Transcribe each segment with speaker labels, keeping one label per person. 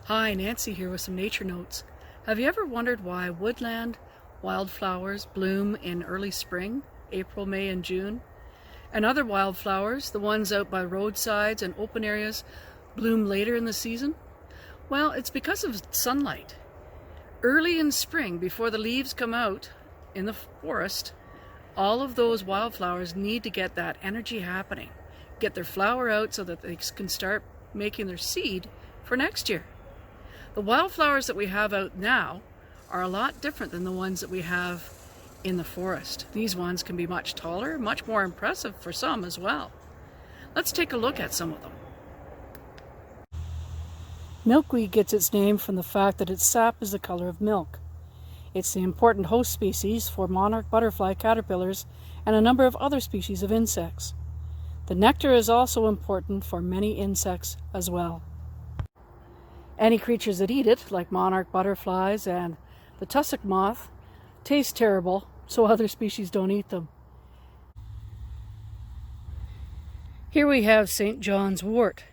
Speaker 1: Hi, Nancy here with some nature notes. Have you ever wondered why woodland wildflowers bloom in early spring, April, May, and June? And other wildflowers, the ones out by roadsides and open areas, bloom later in the season? Well, it's because of sunlight. Early in spring, before the leaves come out in the forest, all of those wildflowers need to get that energy happening, get their flower out so that they can start making their seed for next year. The wildflowers that we have out now are a lot different than the ones that we have in the forest. These ones can be much taller, much more impressive for some as well. Let's take a look at some of them. Milkweed gets its name from the fact that its sap is the color of milk. It's the important host species for monarch butterfly caterpillars and a number of other species of insects. The nectar is also important for many insects as well. Any creatures that eat it, like monarch butterflies and the tussock moth, taste terrible, so other species don't eat them. Here we have St. Johnswort.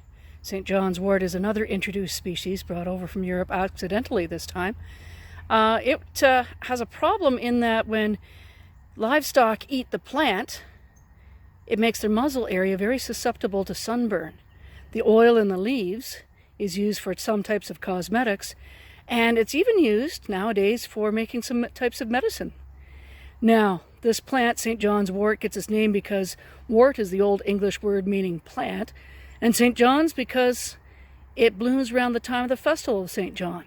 Speaker 1: St. Johnswort is another introduced species brought over from Europe accidentally this time. It has a problem in that when livestock eat the plant, it makes their muzzle area very susceptible to sunburn. The oil in the leaves is used for some types of cosmetics, and it's even used nowadays for making some types of medicine. Now, this plant, St. John's wort, gets its name because wort is the old English word meaning plant, and St. John's because it blooms around the time of the festival of St. John,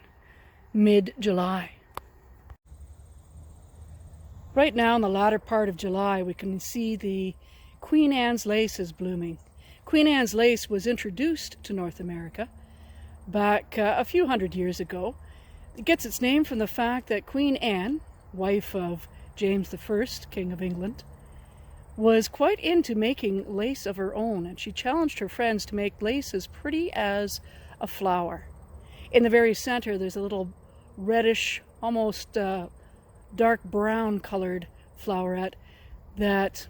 Speaker 1: mid-July. Right now in the latter part of July, we can see the Queen Anne's lace is blooming. Queen Anne's lace was introduced to North America back a few hundred years ago. It gets its name from the fact that Queen Anne, wife of James I, King of England, was quite into making lace of her own, and she challenged her friends to make lace as pretty as a flower. In the very center there's a little reddish, almost dark brown colored floweret that,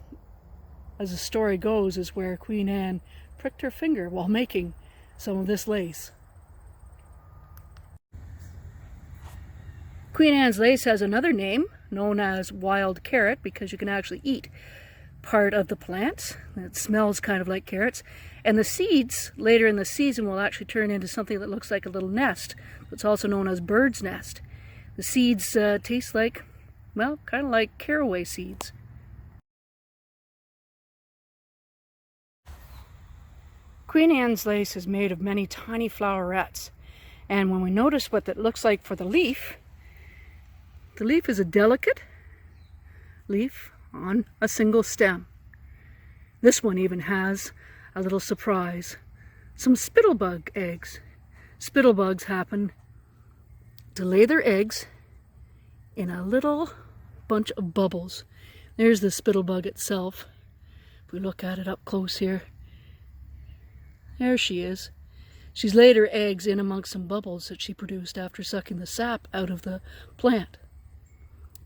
Speaker 1: as the story goes, is where Queen Anne pricked her finger while making some of this lace. Queen Anne's lace has another name, known as wild carrot, because you can actually eat part of the plant. It smells kind of like carrots. And the seeds, later in the season, will actually turn into something that looks like a little nest. It's also known as bird's nest. The seeds taste like, well, kind of like caraway seeds. Queen Anne's lace is made of many tiny flowerets. And when we notice what that looks like for the leaf is a delicate leaf on a single stem. This one even has a little surprise. Some spittlebug eggs. Spittlebugs happen to lay their eggs in a little bunch of bubbles. There's the spittlebug itself. If we look at it up close here, there she is. She's laid her eggs in amongst some bubbles that she produced after sucking the sap out of the plant.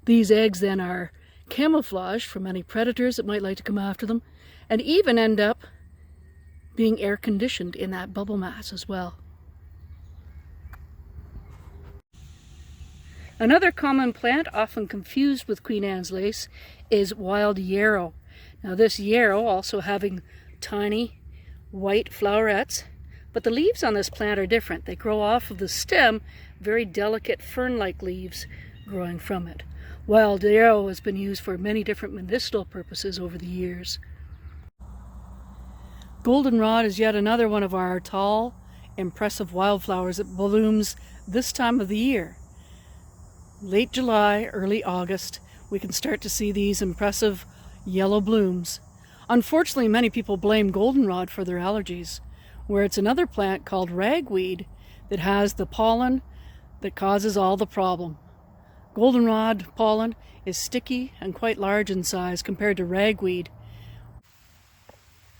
Speaker 1: These eggs then are camouflaged from any predators that might like to come after them, and even end up being air conditioned in that bubble mass as well. Another common plant often confused with Queen Anne's lace is wild yarrow. Now this yarrow also having tiny white flowerets, but the leaves on this plant are different. They grow off of the stem, very delicate fern-like leaves growing from it. Wild yarrow has been used for many different medicinal purposes over the years. Goldenrod is yet another one of our tall, impressive wildflowers that blooms this time of the year. Late July, early August, we can start to see these impressive yellow blooms. Unfortunately, many people blame goldenrod for their allergies, where it's another plant called ragweed that has the pollen that causes all the problem. Goldenrod pollen is sticky and quite large in size compared to ragweed.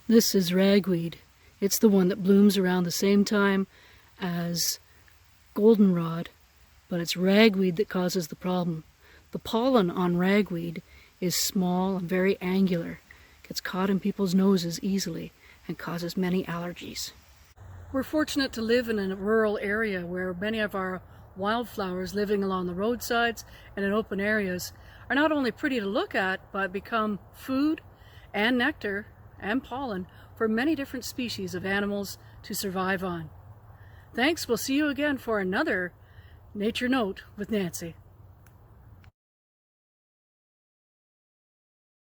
Speaker 1: This is ragweed. It's the one that blooms around the same time as goldenrod, but it's ragweed that causes the problem. The pollen on ragweed is small and very angular, gets caught in people's noses easily, and causes many allergies. We're fortunate to live in a rural area where many of our wildflowers living along the roadsides and in open areas are not only pretty to look at, but become food and nectar and pollen for many different species of animals to survive on. Thanks. We'll see you again for another Nature Note with Nancy.